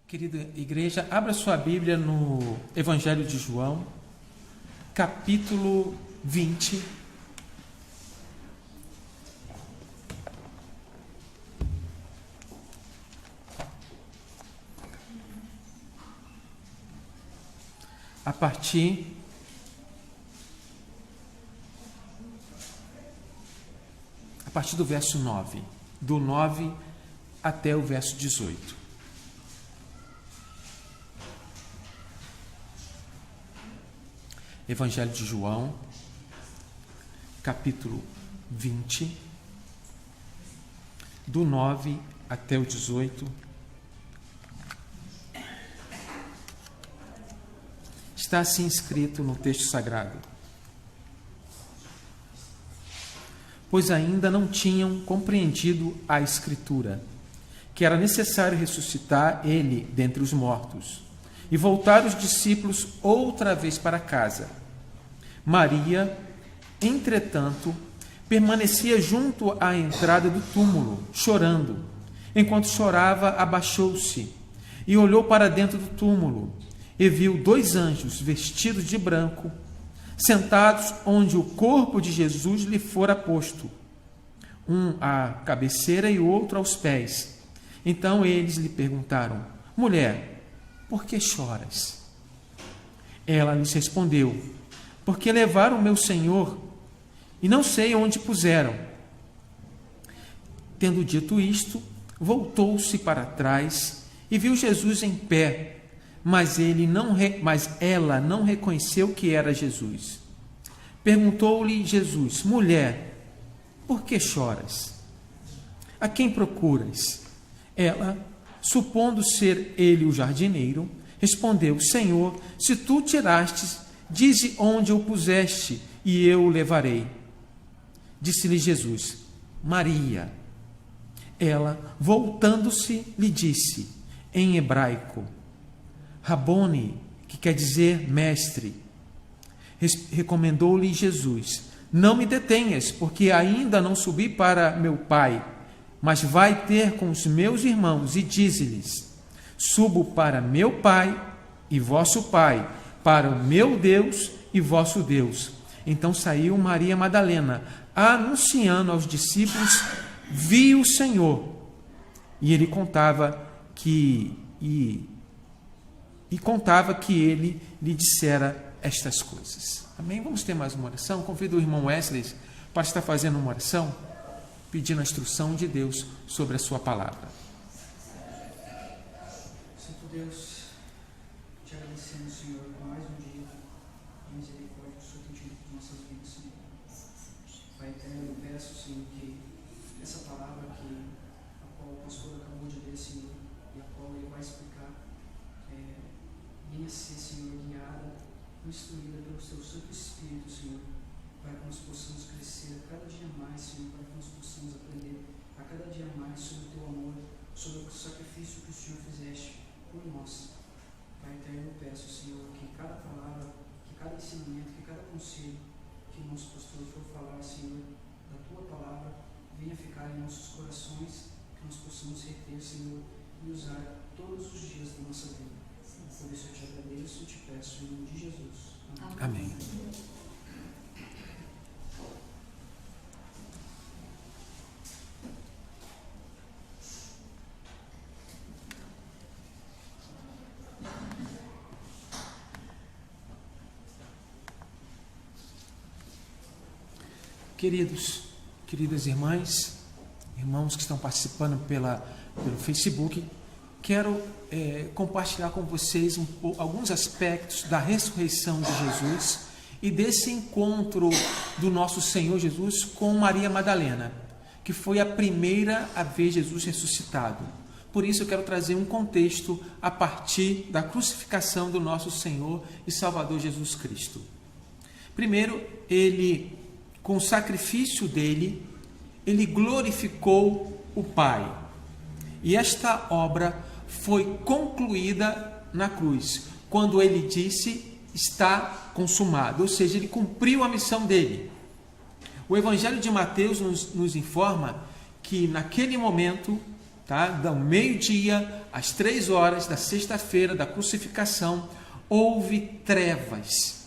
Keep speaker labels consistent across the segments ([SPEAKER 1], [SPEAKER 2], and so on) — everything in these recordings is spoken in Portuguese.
[SPEAKER 1] Querida igreja, abra sua Bíblia no Evangelho de João, capítulo 20. A partir do verso 9, do 9 até o verso 18. Evangelho de João, capítulo 20, do 9 até o 18. Está assim escrito no texto sagrado: pois ainda não tinham compreendido a Escritura, que era necessário ressuscitar ele dentre os mortos, e voltar os discípulos outra vez para casa. Maria, entretanto, permanecia junto à entrada do túmulo, chorando. Enquanto chorava, abaixou-se e olhou para dentro do túmulo, e viu 2 anjos vestidos de branco, sentados onde o corpo de Jesus lhe fora posto, um à cabeceira e o outro aos pés. Então eles lhe perguntaram: mulher, por que choras? Ela lhes respondeu: porque levaram meu Senhor e não sei onde puseram. Tendo dito isto, voltou-se para trás e viu Jesus em pé, mas ela não reconheceu que era Jesus. Perguntou-lhe Jesus: mulher, por que choras? A quem procuras? Ela, supondo ser ele o jardineiro, respondeu: Senhor, se tu tirastes, dize onde o puseste, e eu o levarei. Disse-lhe Jesus: Maria. Ela, voltando-se, lhe disse, em hebraico, Rabone, que quer dizer mestre. Recomendou-lhe Jesus: não me detenhas, porque ainda não subi para meu Pai, mas vai ter com os meus irmãos e dize-lhes: subo para meu Pai e vosso Pai, para o meu Deus e vosso Deus. Então saiu Maria Madalena, anunciando aos discípulos: vi o Senhor. E ele contava que ele lhe dissera estas coisas. Amém? Vamos ter mais uma oração. Convido o irmão Wesley para estar fazendo uma oração, pedindo a instrução de Deus sobre a sua palavra.
[SPEAKER 2] Santo Deus, te agradecemos, Senhor, por mais um dia de misericórdia que o Senhor tem tido por nossas vidas, Senhor. Pai eterno, eu peço, Senhor, que essa palavra a qual o pastor acabou de ler, Senhor, e a qual ele vai explicar, venha ser, Senhor, guiada, instruída pelo Teu Santo Espírito, Senhor, para que nós possamos crescer a cada dia mais, Senhor, para que nós possamos aprender a cada dia mais sobre o Teu amor, sobre o sacrifício que o Senhor fizeste por nós. Pai eterno, eu peço, Senhor, que cada palavra, que cada ensinamento, que cada conselho que o nosso pastor for falar, Senhor, da Tua palavra, venha ficar em nossos corações, que nós possamos reter, Senhor, e usar todos os dias da nossa vida. Por isso eu te agradeço e te peço em nome de Jesus.
[SPEAKER 1] Amém. Queridos, queridas irmãs, irmãos que estão participando pelo Facebook, quero compartilhar com vocês alguns aspectos da ressurreição de Jesus e desse encontro do nosso Senhor Jesus com Maria Madalena, que foi a primeira a ver Jesus ressuscitado. Por isso eu quero trazer um contexto a partir da crucificação do nosso Senhor e Salvador Jesus Cristo. Primeiro, com o sacrifício dele, ele glorificou o Pai. E esta obra foi concluída na cruz, quando ele disse: está consumado, ou seja, ele cumpriu a missão dele. O Evangelho de Mateus nos informa que naquele momento tá? Do meio-dia às 3 horas da sexta-feira da crucificação, houve trevas.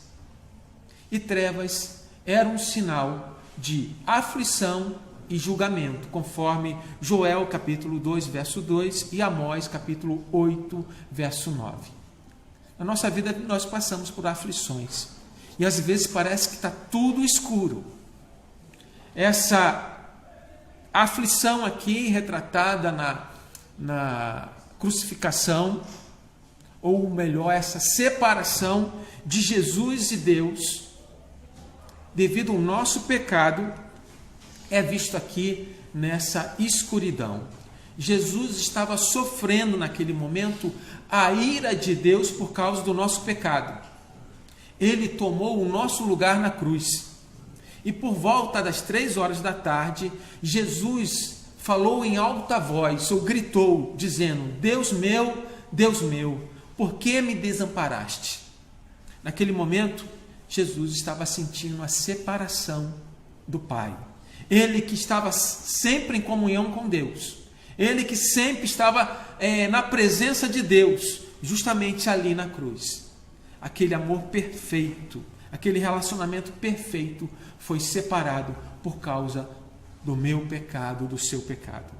[SPEAKER 1] E trevas era um sinal de aflição e julgamento, conforme Joel capítulo 2, verso 2 e Amós capítulo 8, verso 9. Na nossa vida nós passamos por aflições e às vezes parece que está tudo escuro. Essa aflição aqui retratada na crucificação, ou melhor, essa separação de Jesus e Deus, devido ao nosso pecado, é visto aqui nessa escuridão. Jesus estava sofrendo naquele momento a ira de Deus por causa do nosso pecado. Ele tomou o nosso lugar na cruz. E por volta das 3 horas da tarde, Jesus falou em alta voz, ou gritou, dizendo: Deus meu, por que me desamparaste? Naquele momento, Jesus estava sentindo a separação do Pai. Ele que estava sempre em comunhão com Deus. Ele que sempre estava na presença de Deus, justamente ali na cruz. Aquele amor perfeito, aquele relacionamento perfeito foi separado por causa do meu pecado, do seu pecado.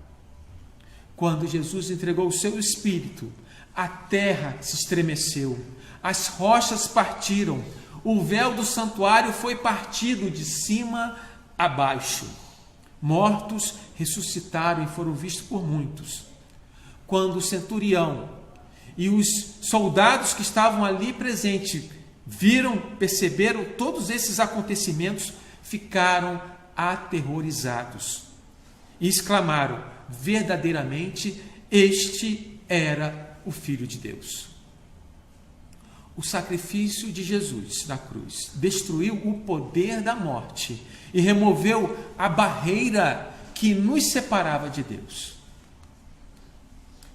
[SPEAKER 1] Quando Jesus entregou o seu Espírito, a terra se estremeceu, as rochas partiram, o véu do santuário foi partido de cima a baixo. Mortos ressuscitaram e foram vistos por muitos. Quando o centurião e os soldados que estavam ali presentes perceberam todos esses acontecimentos, ficaram aterrorizados e exclamaram: verdadeiramente este era o Filho de Deus. O sacrifício de Jesus na cruz destruiu o poder da morte e removeu a barreira que nos separava de Deus.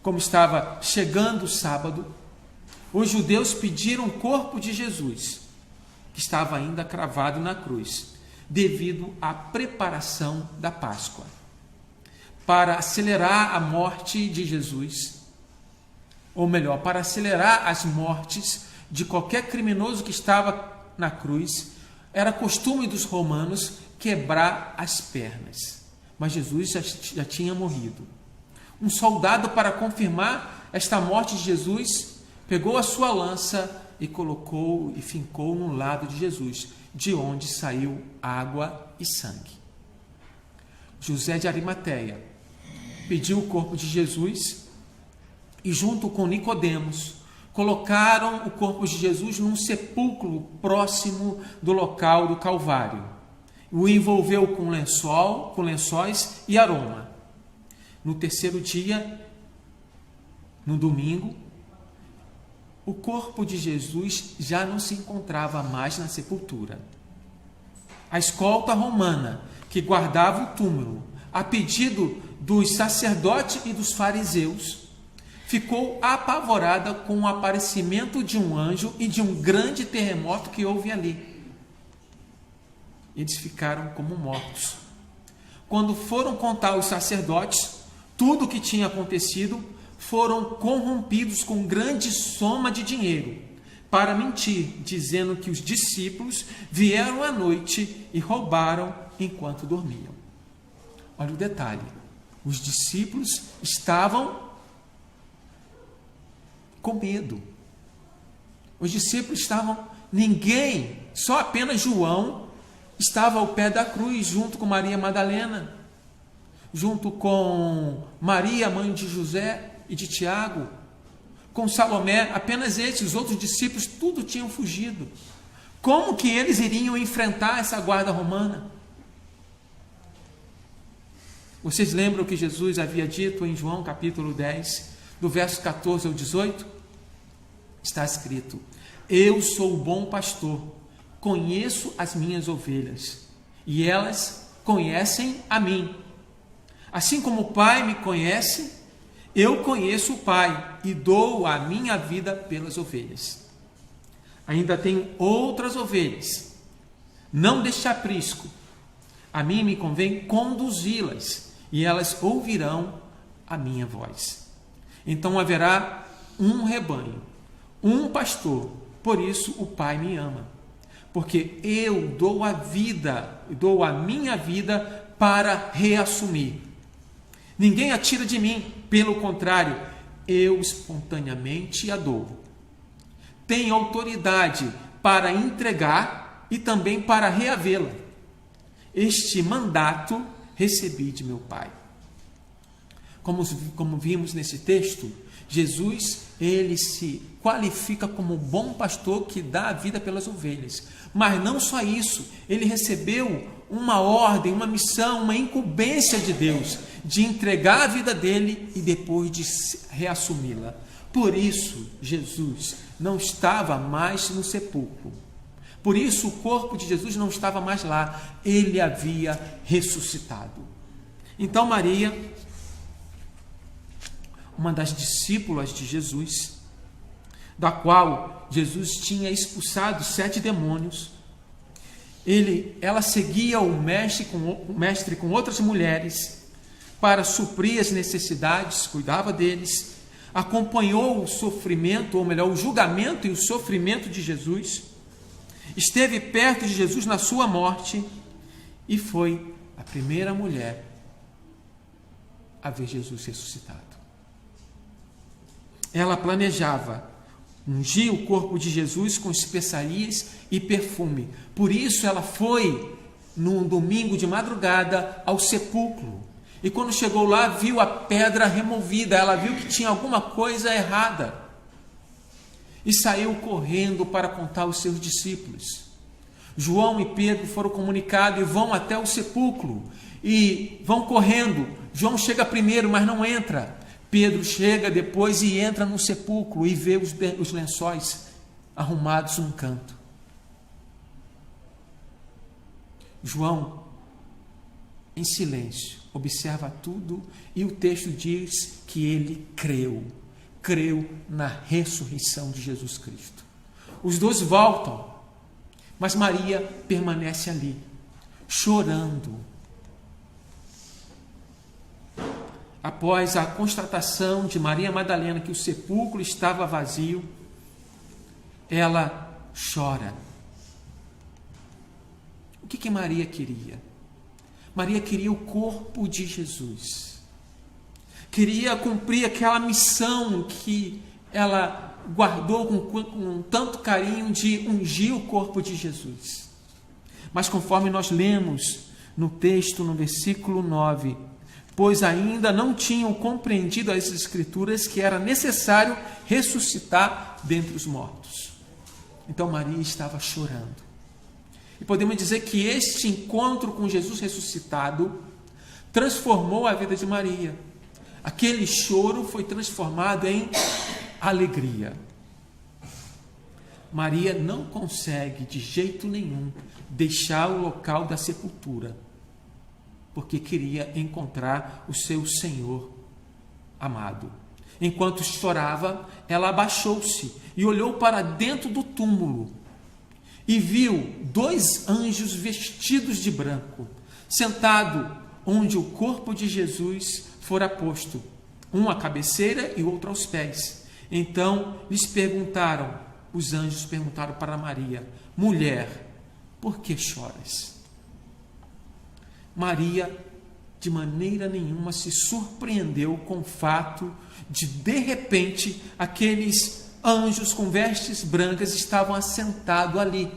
[SPEAKER 1] Como estava chegando o sábado, os judeus pediram o corpo de Jesus, que estava ainda cravado na cruz, devido à preparação da Páscoa. Para acelerar a morte de Jesus, ou melhor, para acelerar as mortes de qualquer criminoso que estava na cruz, era costume dos romanos quebrar as pernas. Mas Jesus já tinha morrido. Um soldado, para confirmar esta morte de Jesus, pegou a sua lança e colocou e fincou no lado de Jesus, de onde saiu água e sangue. José de Arimateia pediu o corpo de Jesus e, junto com Nicodemos, colocaram o corpo de Jesus num sepulcro próximo do local do Calvário. O envolveu com lençóis e aroma. No terceiro dia, no domingo, o corpo de Jesus já não se encontrava mais na sepultura. A escolta romana, que guardava o túmulo, a pedido dos sacerdotes e dos fariseus, ficou apavorada com o aparecimento de um anjo e de um grande terremoto que houve ali. Eles ficaram como mortos. Quando foram contar aos sacerdotes tudo o que tinha acontecido, foram corrompidos com grande soma de dinheiro para mentir, dizendo que os discípulos vieram à noite e roubaram enquanto dormiam. Olha o detalhe: os discípulos estavam com medo. Os discípulos estavam, só apenas João estava ao pé da cruz, junto com Maria Madalena, junto com Maria, mãe de José e de Tiago, com Salomé. Apenas esses, os outros discípulos, tudo tinham fugido. Como que eles iriam enfrentar essa guarda romana? Vocês lembram que Jesus havia dito em João capítulo 10, do verso 14 ao 18? Está escrito: eu sou o bom pastor, conheço as minhas ovelhas, e elas conhecem a mim. Assim como o Pai me conhece, eu conheço o Pai, e dou a minha vida pelas ovelhas. Ainda tenho outras ovelhas, não deste aprisco. A mim me convém conduzi-las, e elas ouvirão a minha voz. Então haverá um rebanho, um pastor, por isso o Pai me ama. Porque eu dou a vida, dou a minha vida para reassumir. Ninguém a tira de mim, pelo contrário, eu espontaneamente a dou. Tenho autoridade para entregar e também para reavê-la. Este mandato recebi de meu Pai. Como vimos nesse texto, Jesus, ele se qualifica como bom pastor que dá a vida pelas ovelhas. Mas não só isso, ele recebeu uma ordem, uma missão, uma incumbência de Deus, de entregar a vida dele e depois de reassumi-la. Por isso, Jesus não estava mais no sepulcro. Por isso, o corpo de Jesus não estava mais lá. Ele havia ressuscitado. Então, Maria, uma das discípulas de Jesus, da qual Jesus tinha expulsado 7 demônios, ela seguia o mestre com outras mulheres para suprir as necessidades, cuidava deles, acompanhou o sofrimento, ou melhor, o julgamento e o sofrimento de Jesus, esteve perto de Jesus na sua morte e foi a primeira mulher a ver Jesus ressuscitado. Ela planejava ungir o corpo de Jesus com especiarias e perfume. Por isso ela foi, no domingo de madrugada, ao sepulcro. E quando chegou lá, viu a pedra removida. Ela viu que tinha alguma coisa errada. E saiu correndo para contar aos seus discípulos. João e Pedro foram comunicados e vão até o sepulcro. E vão correndo. João chega primeiro, mas não entra. Pedro chega depois e entra no sepulcro e vê os lençóis arrumados num canto. João, em silêncio, observa tudo e o texto diz que ele creu na ressurreição de Jesus Cristo. Os dois voltam, mas Maria permanece ali, chorando. Após a constatação de Maria Madalena que o sepulcro estava vazio, ela chora. O que Maria queria? Maria queria o corpo de Jesus. Queria cumprir aquela missão que ela guardou com tanto carinho de ungir o corpo de Jesus. Mas conforme nós lemos no texto, no versículo 9, pois ainda não tinham compreendido as Escrituras que era necessário ressuscitar dentre os mortos. Então Maria estava chorando. E podemos dizer que este encontro com Jesus ressuscitado transformou a vida de Maria. Aquele choro foi transformado em alegria. Maria não consegue de jeito nenhum deixar o local da sepultura, porque queria encontrar o seu Senhor amado. Enquanto chorava, ela abaixou-se e olhou para dentro do túmulo e viu 2 anjos vestidos de branco, sentado onde o corpo de Jesus fora posto, um à cabeceira e outro aos pés. Então os anjos perguntaram para Maria: mulher, por que choras? Maria, de maneira nenhuma, se surpreendeu com o fato de repente, aqueles anjos com vestes brancas estavam assentados ali.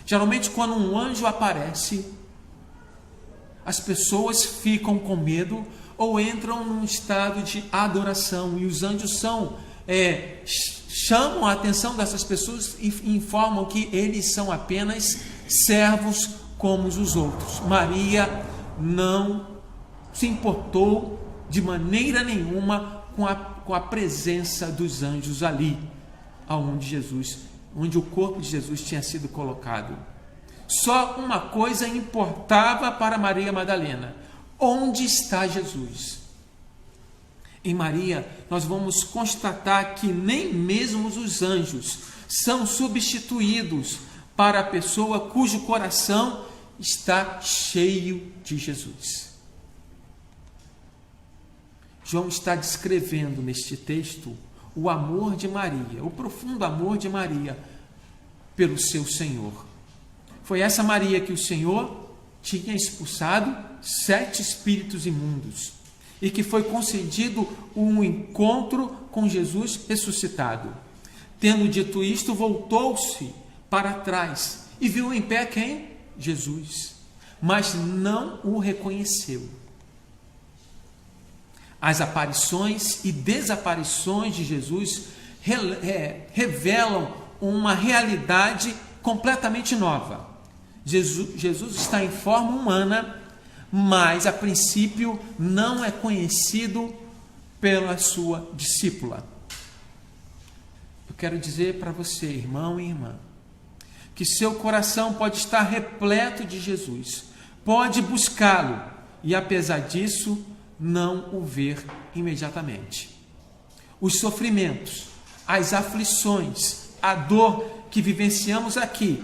[SPEAKER 1] Geralmente, quando um anjo aparece, as pessoas ficam com medo ou entram num estado de adoração. E os anjos chamam a atenção dessas pessoas e informam que eles são apenas servos como os outros. Maria não se importou de maneira nenhuma com a presença dos anjos ali, onde o corpo de Jesus tinha sido colocado. Só uma coisa importava para Maria Madalena: onde está Jesus? Em Maria, nós vamos constatar que nem mesmo os anjos são substituídos para a pessoa cujo coração está cheio de Jesus. João está descrevendo neste texto o amor de Maria, o profundo amor de Maria pelo seu Senhor. Foi essa Maria que o Senhor tinha expulsado 7 espíritos imundos e que foi concedido um encontro com Jesus ressuscitado. Tendo dito isto, voltou-se para trás e viu em pé quem? Jesus, mas não o reconheceu. As aparições e desaparições de Jesus revelam uma realidade completamente nova. Jesus está em forma humana, mas a princípio não é conhecido pela sua discípula. Eu quero dizer para você, irmão e irmã, que seu coração pode estar repleto de Jesus, pode buscá-lo e, apesar disso, não o ver imediatamente. Os sofrimentos, as aflições, a dor que vivenciamos aqui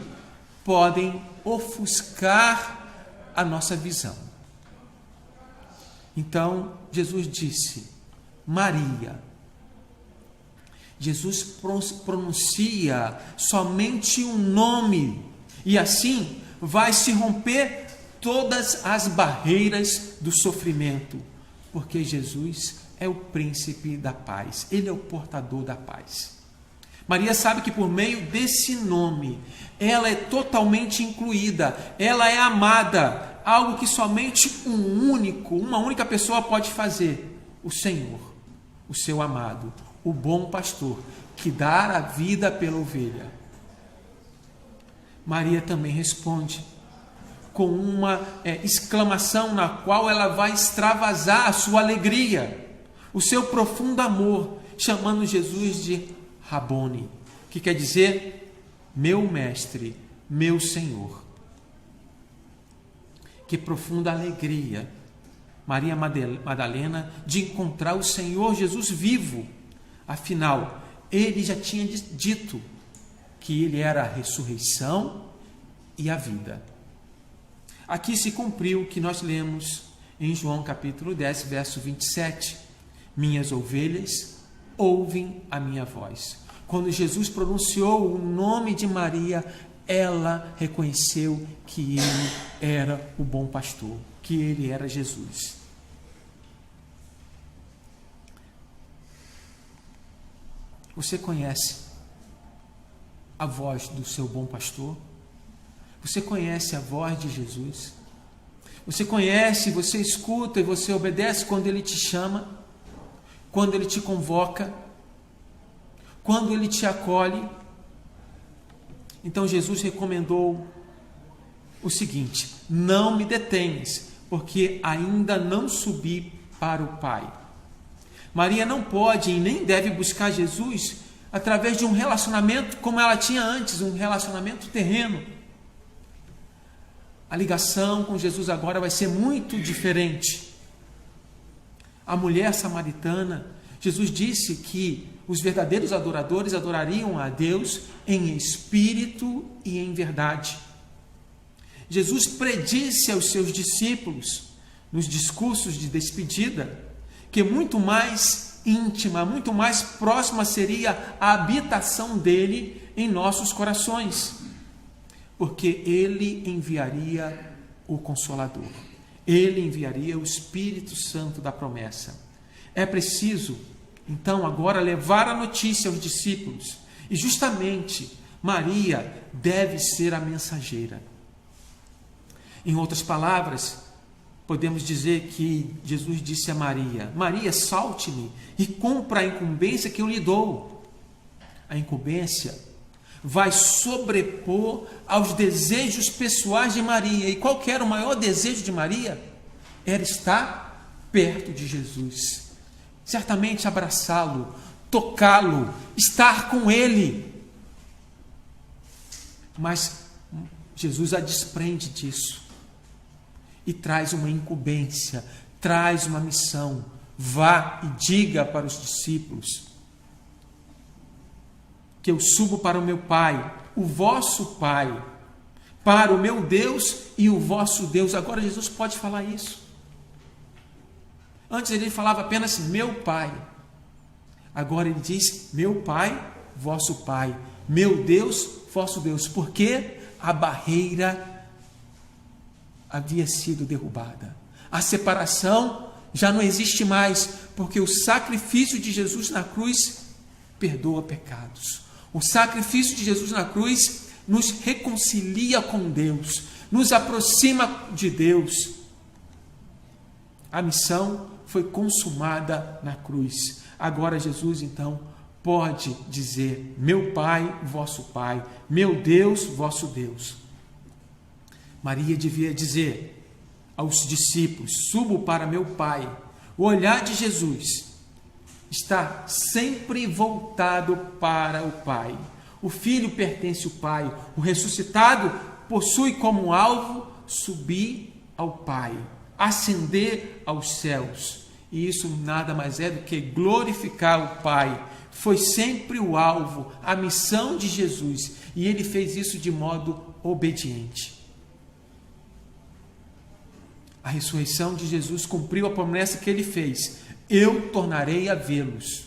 [SPEAKER 1] podem ofuscar a nossa visão. Então, Jesus disse, Maria. Jesus pronuncia somente um nome e assim vai se romper todas as barreiras do sofrimento, porque Jesus é o príncipe da paz, ele é o portador da paz. Maria sabe que por meio desse nome, ela é totalmente incluída, ela é amada, algo que somente uma única pessoa pode fazer, o Senhor, o seu amado, o bom pastor, que dá a vida pela ovelha. Maria também responde com uma exclamação na qual ela vai extravasar a sua alegria, o seu profundo amor, chamando Jesus de Rabone, que quer dizer meu mestre, meu Senhor. Que profunda alegria Maria Madalena de encontrar o Senhor Jesus vivo. Afinal, ele já tinha dito que ele era a ressurreição e a vida. Aqui se cumpriu o que nós lemos em João capítulo 10, verso 27. Minhas ovelhas ouvem a minha voz. Quando Jesus pronunciou o nome de Maria, ela reconheceu que ele era o bom pastor, que ele era Jesus. Você conhece a voz do seu bom pastor? Você conhece a voz de Jesus? Você conhece, você escuta e você obedece quando ele te chama, quando ele te convoca, quando ele te acolhe? Então Jesus recomendou o seguinte: não me detenhas, porque ainda não subi para o Pai. Maria não pode e nem deve buscar Jesus através de um relacionamento como ela tinha antes, um relacionamento terreno. A ligação com Jesus agora vai ser muito diferente. A mulher samaritana, Jesus disse que os verdadeiros adoradores adorariam a Deus em espírito e em verdade. Jesus predisse aos seus discípulos, nos discursos de despedida, que muito mais íntima, muito mais próxima seria a habitação dele em nossos corações, porque ele enviaria o Consolador, ele enviaria o Espírito Santo da promessa. É preciso, então, agora levar a notícia aos discípulos, e justamente Maria deve ser a mensageira. Em outras palavras, podemos dizer que Jesus disse a Maria: Maria, salte-me e cumpra a incumbência que eu lhe dou. A incumbência vai sobrepor aos desejos pessoais de Maria. E qual que era o maior desejo de Maria? Era estar perto de Jesus. Certamente abraçá-lo, tocá-lo, estar com ele. Mas Jesus a desprende disso e traz uma incumbência, traz uma missão. Vá e diga para os discípulos que eu subo para o meu Pai, o vosso Pai, para o meu Deus e o vosso Deus. Agora Jesus pode falar isso. Antes ele falava apenas meu Pai. Agora ele diz meu Pai, vosso Pai, meu Deus, vosso Deus. Porque a barreira havia sido derrubada. A separação já não existe mais, porque o sacrifício de Jesus na cruz perdoa pecados. O sacrifício de Jesus na cruz nos reconcilia com Deus, nos aproxima de Deus. A missão foi consumada na cruz. Agora Jesus, então, pode dizer meu Pai, vosso Pai, meu Deus, vosso Deus. Maria devia dizer aos discípulos: subo para meu Pai. O olhar de Jesus está sempre voltado para o Pai. O Filho pertence ao Pai. O ressuscitado possui como alvo subir ao Pai, ascender aos céus. E isso nada mais é do que glorificar o Pai. Foi sempre o alvo, a missão de Jesus. E ele fez isso de modo obediente. A ressurreição de Jesus cumpriu a promessa que ele fez: eu tornarei a vê-los.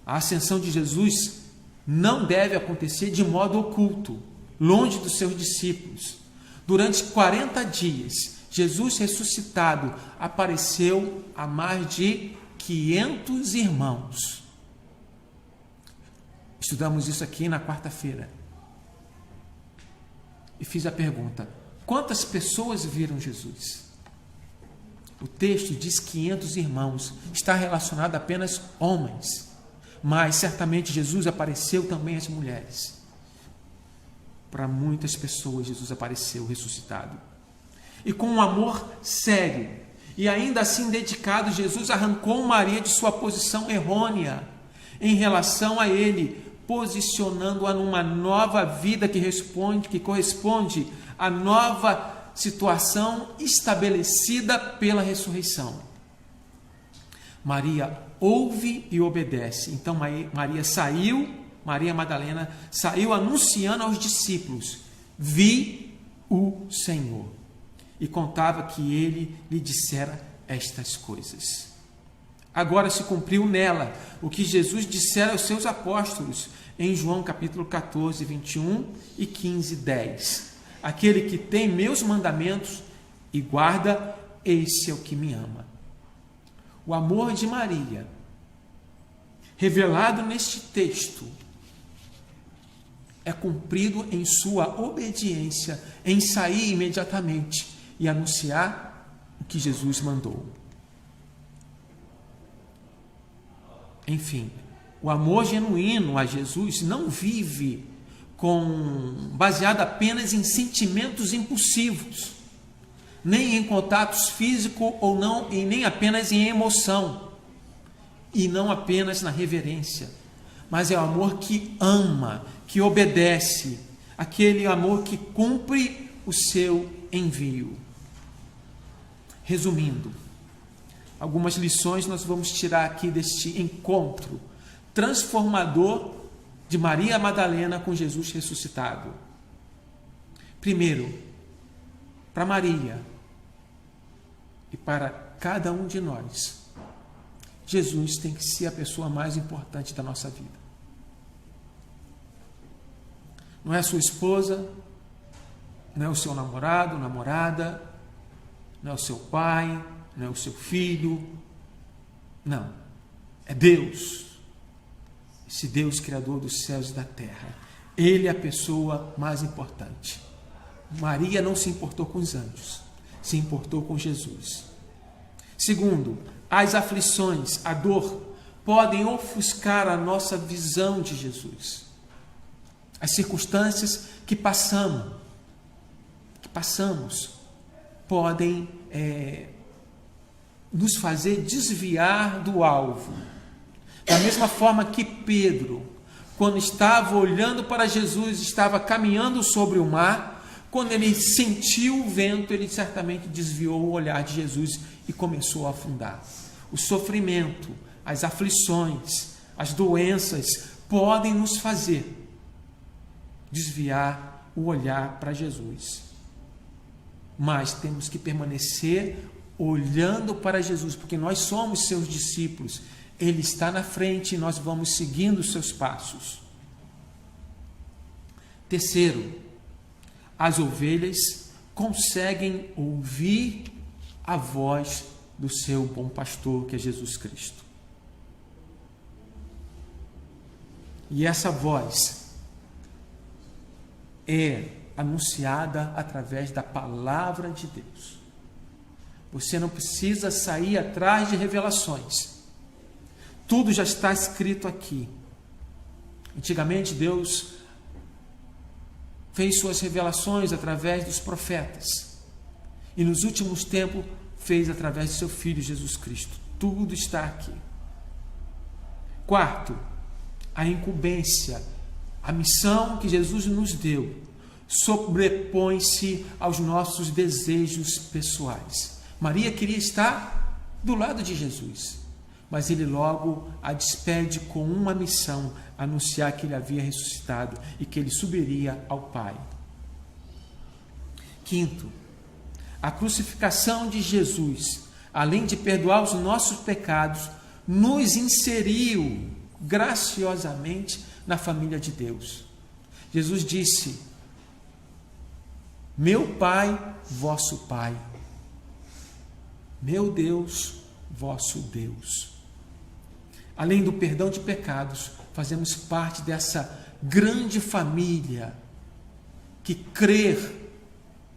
[SPEAKER 1] A ascensão de Jesus não deve acontecer de modo oculto, longe dos seus discípulos. Durante 40 dias, Jesus ressuscitado apareceu a mais de 500 irmãos. Estudamos isso aqui na quarta-feira. E fiz a pergunta: quantas pessoas viram Jesus? O texto diz 500 irmãos. Está relacionado a apenas homens. Mas certamente Jesus apareceu também às mulheres. Para muitas pessoas Jesus apareceu ressuscitado. E com um amor sério e ainda assim dedicado, Jesus arrancou Maria de sua posição errônea em relação a ele, posicionando-a numa nova vida que corresponde à nova situação estabelecida pela ressurreição. Maria ouve e obedece. Então Maria Madalena saiu anunciando aos discípulos: vi o Senhor. E contava que ele lhe dissera estas coisas. Agora se cumpriu nela o que Jesus dissera aos seus apóstolos em João capítulo 14, 21 e 15, 10. Aquele que tem meus mandamentos e guarda, esse é o que me ama. O amor de Maria, revelado neste texto, é cumprido em sua obediência, em sair imediatamente e anunciar o que Jesus mandou. Enfim, o amor genuíno a Jesus não vive baseado apenas em sentimentos impulsivos, nem em contatos físicos ou não, e nem apenas em emoção, e não apenas na reverência, mas é o amor que ama, que obedece, aquele amor que cumpre o seu envio. Resumindo, algumas lições nós vamos tirar aqui deste encontro transformador de Maria Madalena com Jesus ressuscitado. Primeiro, para Maria e para cada um de nós, Jesus tem que ser a pessoa mais importante da nossa vida. Não é a sua esposa, não é o seu namorado, namorada, não é o seu pai, não é o seu filho. Não, é Deus. Esse Deus criador dos céus e da terra. Ele é a pessoa mais importante. Maria não se importou com os anjos, se importou com Jesus. Segundo, as aflições, a dor, podem ofuscar a nossa visão de Jesus. As circunstâncias que passamos podem nos fazer desviar do alvo. Da mesma forma que Pedro, quando estava olhando para Jesus, estava caminhando sobre o mar, quando ele sentiu o vento, ele certamente desviou o olhar de Jesus e começou a afundar. O sofrimento, as aflições, as doenças podem nos fazer desviar o olhar para Jesus. Mas temos que permanecer olhando para Jesus, porque nós somos seus discípulos. Ele está na frente e nós vamos seguindo os seus passos. Terceiro, as ovelhas conseguem ouvir a voz do seu bom pastor, que é Jesus Cristo. E essa voz é anunciada através da palavra de Deus. Você não precisa sair atrás de revelações. Tudo já está escrito aqui. Antigamente Deus fez suas revelações através dos profetas. E nos últimos tempos fez através de seu Filho Jesus Cristo. Tudo está aqui. Quarto, a incumbência, a missão que Jesus nos deu, sobrepõe-se aos nossos desejos pessoais. Maria queria estar do lado de Jesus, mas ele logo a despede com uma missão: anunciar que ele havia ressuscitado e que ele subiria ao Pai. Quinto, a crucificação de Jesus, além de perdoar os nossos pecados, nos inseriu graciosamente na família de Deus. Jesus disse: meu Pai, vosso Pai, meu Deus, vosso Deus. Além do perdão de pecados, fazemos parte dessa grande família que crê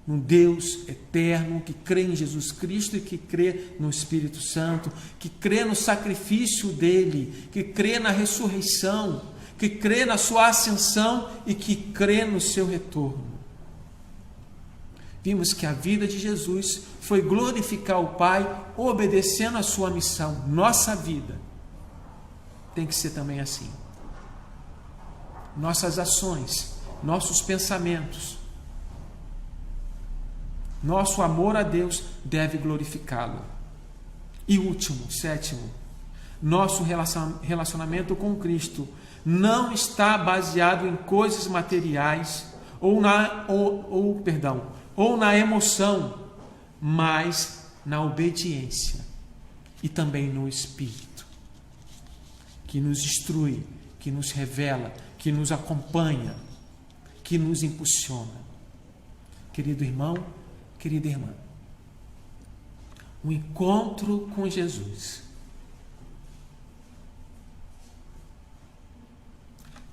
[SPEAKER 1] no Deus eterno, que crê em Jesus Cristo e que crê no Espírito Santo, que crê no sacrifício dele, que crê na ressurreição, que crê na sua ascensão e que crê no seu retorno. Vimos que a vida de Jesus foi glorificar o Pai, obedecendo a sua missão. Nossa vida tem que ser também assim. Nossas ações, nossos pensamentos, nosso amor a Deus deve glorificá-lo. E último, sétimo, nosso relacionamento com Cristo não está baseado em coisas materiais ou na emoção, mas na obediência e também no Espírito, que nos instrui, que nos revela, que nos acompanha, que nos impulsiona. Querido irmão, querida irmã, o encontro com Jesus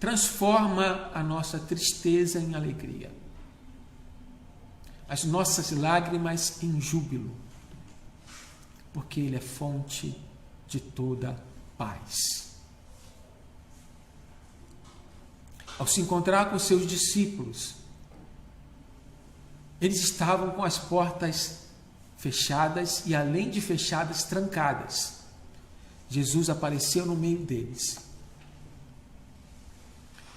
[SPEAKER 1] transforma a nossa tristeza em alegria, as nossas lágrimas em júbilo, porque Ele é fonte de toda paz. Ao se encontrar com seus discípulos, eles estavam com as portas fechadas e, além de fechadas, trancadas. Jesus apareceu no meio deles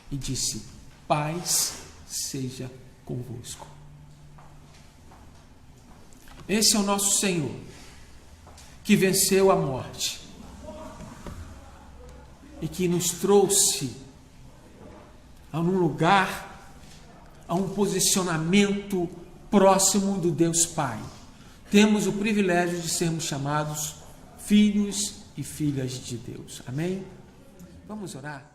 [SPEAKER 1] e disse: paz seja convosco. Esse é o nosso Senhor, que venceu a morte e que nos trouxe a um lugar, a um posicionamento próximo do Deus Pai. Temos o privilégio de sermos chamados filhos e filhas de Deus. Amém? Vamos orar?